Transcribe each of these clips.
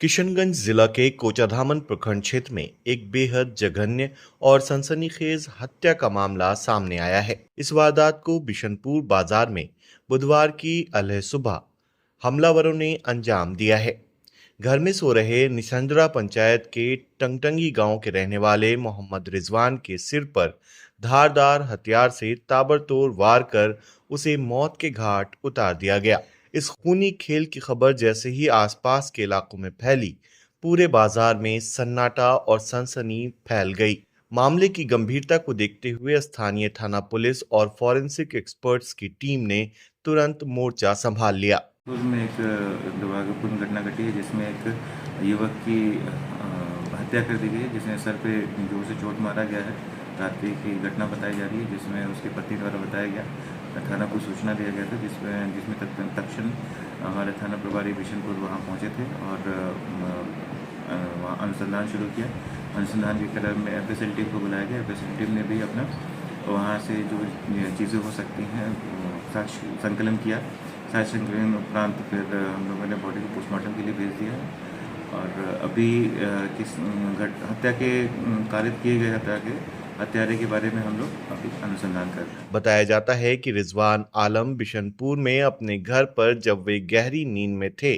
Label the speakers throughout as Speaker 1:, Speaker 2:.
Speaker 1: किशनगंज जिला के कोचाधामन प्रखंड क्षेत्र में एक बेहद जघन्य और सनसनीखेज हत्या का मामला सामने आया है। इस वारदात को बिशनपुर बाजार में बुधवार की अलह सुबह हमलावरों ने अंजाम दिया है। घर में सो रहे निसंजरा पंचायत के टंगटंगी गांव के रहने वाले मोहम्मद रिजवान के सिर पर धारदार हथियार से ताबड़तोड़ वार कर उसे मौत के घाट उतार दिया गया। इस खूनी खेल की खबर जैसे ही आसपास के इलाकों में फैली, पूरे बाजार में सन्नाटा और सनसनी फैल गई। मामले की गंभीरता को देखते हुए स्थानीय थाना पुलिस और फॉरेंसिक एक्सपर्ट्स की टीम ने तुरंत मोर्चा संभाल लिया।
Speaker 2: में एक दुर्भाग्यपूर्ण घटना घटी है जिसमें एक युवक की हत्या कर दी गई है, जिसने सर पे जोर से चोट मारा गया है। रात्रि की घटना बताई जा रही है, जिसमें उसकी पत्नी द्वारा बताया गया। थाना को सूचना दिया गया था, जिसमें तत्क्षण हमारे थाना प्रभारी बिशनपुर वहाँ पहुँचे थे और वहाँ अनुसंधान शुरू किया। अनुसंधान के क्रम में एफएसएल टीम को बुलाया गया। एफएसएल टीम ने भी अपना वहाँ से जो चीज़ें हो सकती हैं साक्ष्य संकलन किया। साक्ष्य संकलन उपरांत फिर हम लोगों ने बॉडी को पोस्टमार्टम के लिए भेज दिया है और अभी हत्या के कारित किए गए हत्यारे के बारे में हम लोग अभी अनुसंधान कर रहे हैं।
Speaker 1: बताया जाता है कि रिजवान आलम बिशनपुर में अपने घर पर जब वे गहरी नींद में थे,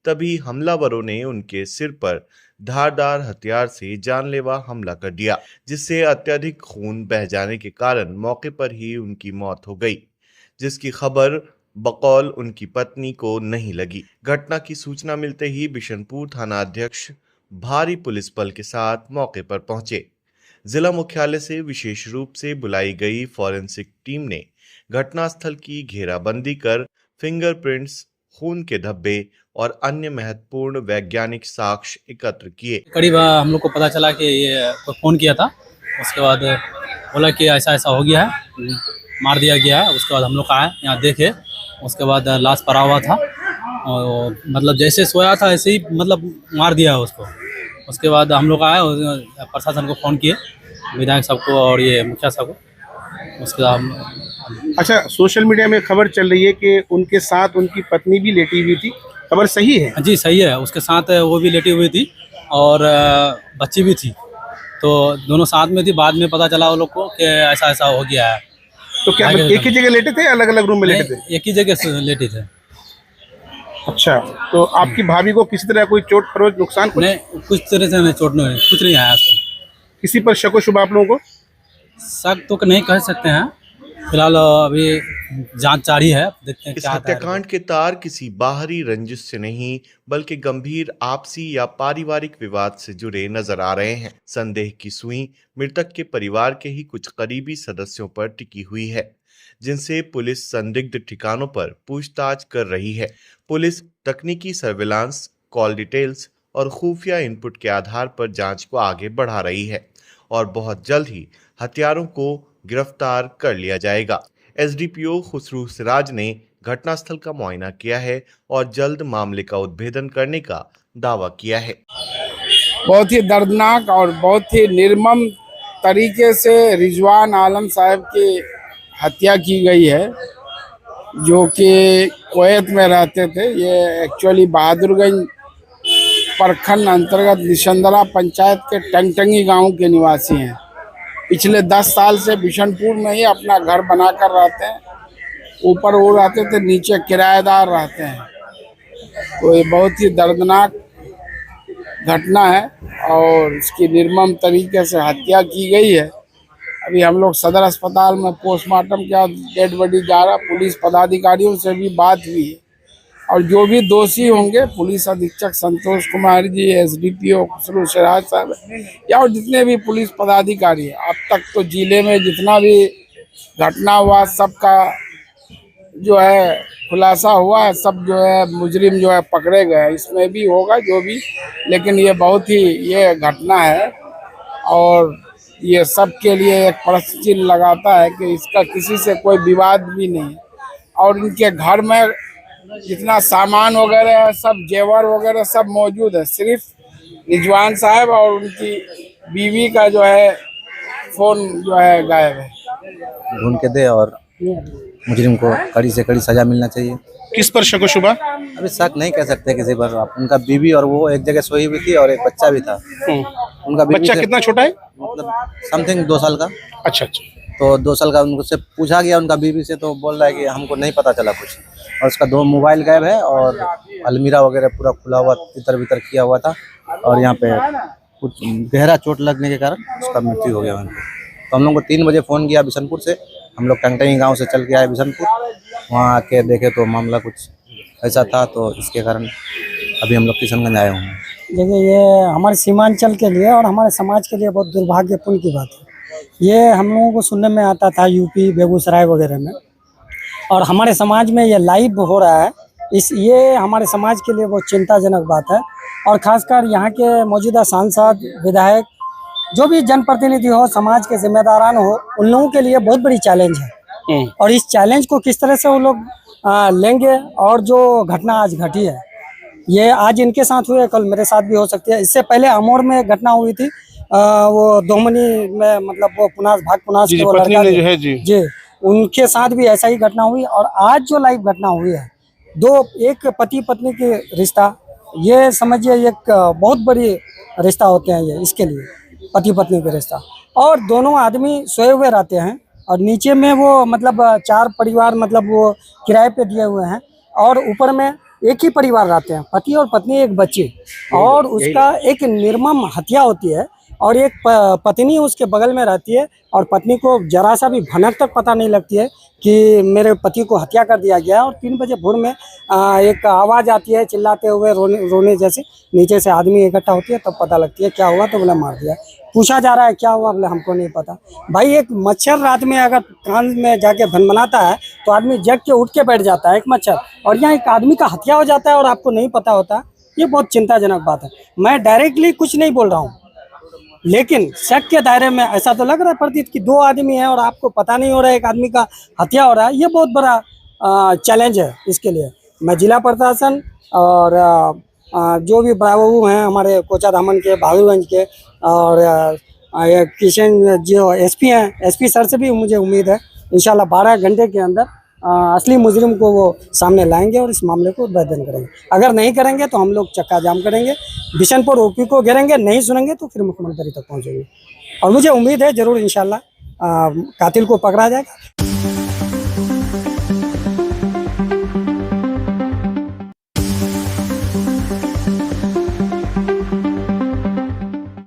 Speaker 1: तभी हमलावरों ने उनके सिर पर धारदार हथियार से जानलेवा हमला कर दिया, जिससे अत्यधिक खून बह जाने के कारण मौके पर ही उनकी मौत हो गई, जिसकी खबर बकौल उनकी पत्नी को नहीं लगी। घटना की सूचना मिलते ही बिशनपुर थाना अध्यक्ष भारी पुलिस बल के साथ मौके पर पहुंचे। जिला मुख्यालय से विशेष रूप से बुलाई गई फॉरेंसिक टीम ने घटनास्थल की घेराबंदी कर फिंगरप्रिंट्स, खून के धब्बे और अन्य महत्वपूर्ण वैज्ञानिक साक्ष्य एकत्र किए।
Speaker 3: करीब हम लोग को पता चला कि ये फोन किया था, उसके बाद बोला कि ऐसा ऐसा हो गया है, मार दिया गया है। उसके बाद हम लोग आए यहाँ देखे, उसके बाद लाश पड़ा हुआ था और मतलब जैसे सोया था ऐसे ही मतलब मार दिया है उसको। उसके बाद हम लोग आए और प्रशासन को फ़ोन किए, विधायक साहब को और ये मुखिया साहब को। उसके बाद
Speaker 4: अच्छा, सोशल मीडिया में खबर चल रही है कि उनके साथ उनकी पत्नी भी लेटी हुई थी, खबर सही है?
Speaker 3: जी सही है, उसके साथ वो भी लेटी हुई थी और बच्ची भी थी, तो दोनों साथ में थी। बाद में पता चला वो लोग को कि ऐसा ऐसा हो गया है।
Speaker 4: तो क्या एक ही जगह लेटे थे, अलग अलग रूम में लेटे थे?
Speaker 3: एक ही जगह से लेटे थे।
Speaker 4: अच्छा, तो आपकी भाभी को किसी तरह कोई चोट खरोच नुकसान कुछ?
Speaker 3: नहीं, कुछ तरह से नहीं, चोट नहीं, कुछ नहीं आया उसको।
Speaker 4: किसी पर शक व शुबा आप लोगों को?
Speaker 3: शक तो नहीं कह सकते हैं, फिलहाल अभी जांच जारी है, देखते हैं
Speaker 1: इस
Speaker 3: क्या आता है।
Speaker 1: हत्याकांड के तार किसी बाहरी रंजिश से नहीं, बल्कि गंभीर आपसी या पारिवारिक विवाद से जुड़े नजर आ रहे हैं। संदेह की सुई मृतक के परिवार के ही कुछ करीबी सदस्यों पर टिकी हुई है, जिनसे पुलिस संदिग्ध ठिकानों पर पूछताछ कर रही है। पुलिस तकनीकी सर्विलांस, कॉल डिटेल्स और खुफिया इनपुट के आधार पर जांच को आगे बढ़ा रही है और बहुत जल्द ही हत्यारों को गिरफ्तार कर लिया जाएगा। एसडीपीओ खुसरू सिराज ने घटनास्थल का मुआयना किया है और जल्द मामले का उद्भेदन करने का दावा किया है।
Speaker 5: बहुत ही दर्दनाक और बहुत ही निर्मम तरीके से रिजवान आलम साहब की हत्या की गई है, जो कि कुवैत में रहते थे। ये एक्चुअली बहादुरगंज प्रखंड अंतर्गत निसंदरा पंचायत के टंगटंगी गांव के निवासी हैं। पिछले 10 साल से बिशनपुर में ही अपना घर बनाकर रहते हैं। ऊपर वो रहते थे, नीचे किराएदार रहते हैं। तो ये बहुत ही दर्दनाक घटना है और इसकी निर्मम तरीके से हत्या की गई है। अभी हम लोग सदर अस्पताल में पोस्टमार्टम किया, डेड बॉडी जा रहा। पुलिस पदाधिकारियों से भी बात हुई है और जो भी दोषी होंगे, पुलिस अधीक्षक संतोष कुमार जी, एसडीपीओ खुसरू सिराज साहब या और जितने भी पुलिस पदाधिकारी हैं, अब तक तो जिले में जितना भी घटना हुआ सबका जो है खुलासा हुआ है, सब जो है मुजरिम जो है पकड़े गए। इसमें भी होगा जो भी, लेकिन ये बहुत ही ये घटना है और ये सब के लिए एक प्रश्न चिन्ह लगाता है कि इसका किसी से कोई विवाद भी नहीं। और इनके घर में जितना सामान वगैरह है, सब जेवर वगैरह सब मौजूद है। सिर्फ रिजवान साहब और उनकी बीवी का जो है फ़ोन जो है गायब है।
Speaker 3: ढूंढ के दे और
Speaker 6: मुजरिम को कड़ी से कड़ी सजा मिलना चाहिए।
Speaker 4: किस पर शक व शुबा?
Speaker 6: अभी शक नहीं कह सकते किसी पर। उनका बीवी और वो एक जगह सोई हुई थी और एक बच्चा भी था। उनका बीवी
Speaker 4: बच्चा कितना छोटा है?
Speaker 6: मतलब समथिंग 2 साल का।
Speaker 4: अच्छा अच्छा।
Speaker 6: तो 2 साल का उनसे पूछा गया उनका बीवी से, तो बोल रहा है कि हमको नहीं पता चला कुछ। और उसका 2 मोबाइल गायब है और अलमीरा वगैरह पूरा खुला हुआ, तितर बितर किया हुआ था। और यहाँ पे कुछ गहरा चोट लगने के कारण उसका मृत्यु हो गया वहाँ पे। तो हम लोग को 3 बजे फ़ोन किया बिशनपुर से। हम लोग टंगटंगी गांव से चल के आए बिशनपुर। वहाँ आके देखे तो मामला कुछ ऐसा था, तो इसके कारण अभी हम लोग किशनगंज आए हुए हैं।
Speaker 7: देखिए, ये हमारे सीमांचल के लिए और हमारे समाज के लिए बहुत दुर्भाग्यपूर्ण की बात है। ये हम लोगों को सुनने में आता था यूपी, बेगूसराय वगैरह में, और हमारे समाज में ये लाइव हो रहा है। ये हमारे समाज के लिए बहुत चिंताजनक बात है। और खासकर यहाँ के मौजूदा सांसद, विधायक, जो भी जनप्रतिनिधि हो, समाज के जिम्मेदारान हो, उन लोगों के लिए बहुत बड़ी चैलेंज है। और इस चैलेंज को किस तरह से वो लोग लेंगे, और जो घटना आज घटी है, ये आज इनके साथ हुई है, कल मेरे साथ भी हो सकती है। इससे पहले अमोर में घटना हुई थी, वो दोमनी में, मतलब वो भाग पुनास के वो लड़का
Speaker 4: जो है जी,
Speaker 7: उनके साथ भी ऐसा ही घटना हुई। और आज जो लाइव घटना हुई है, एक पति पत्नी के रिश्ता, ये समझिए एक बहुत बड़ी रिश्ता होते हैं ये, इसके लिए पति पत्नी के रिश्ता। और दोनों आदमी सोए हुए रहते हैं और नीचे में वो मतलब 4 परिवार, मतलब वो किराए पे दिए हुए हैं, और ऊपर में एक ही परिवार रहते हैं, पति और पत्नी, एक बच्चे। और उसका एक निर्मम हत्या होती है, और एक पत्नी उसके बगल में रहती है, और पत्नी को जरा सा भी भनक तक पता नहीं लगती है कि मेरे पति को हत्या कर दिया गया है। और 3 बजे भोर में एक आवाज़ आती है चिल्लाते हुए, रोने जैसे। नीचे से आदमी इकट्ठा होती है, तब पता लगती है क्या हुआ, तो बोला मार दिया। पूछा जा रहा है क्या हुआ, बोले हमको नहीं पता। भाई, एक मच्छर रात में अगर कान में जाके भनभनाता है तो आदमी जग के उठ के बैठ जाता है, एक मच्छर। और यहाँ एक आदमी का हत्या हो जाता है और आपको नहीं पता होता, ये बहुत चिंताजनक बात है। मैं डायरेक्टली कुछ नहीं बोल रहा हूँ, लेकिन शक के दायरे में ऐसा तो लग रहा है प्रतीत कि 2 आदमी हैं और आपको पता नहीं हो रहा है एक आदमी का हत्या हो रहा है। ये बहुत बड़ा चैलेंज है। इसके लिए मैं जिला प्रशासन और जो भी बाबू हैं हमारे कोचाधामन के, बहादुरगंज के, और किशन जो एसपी हैं, एसपी सर से भी मुझे उम्मीद है इंशाल्लाह 12 घंटे के अंदर असली मुजरिम को वो सामने लाएंगे और इस मामले को उद्भेदन करेंगे। अगर नहीं करेंगे तो हम लोग चक्का जाम करेंगे, बिशनपुर ओपी को घेरेंगे, नहीं सुनेंगे तो फिर मुख्यमंत्री तक पहुंचेंगे। और मुझे उम्मीद है जरूर इंशाल्लाह कातिल को पकड़ा जाएगा।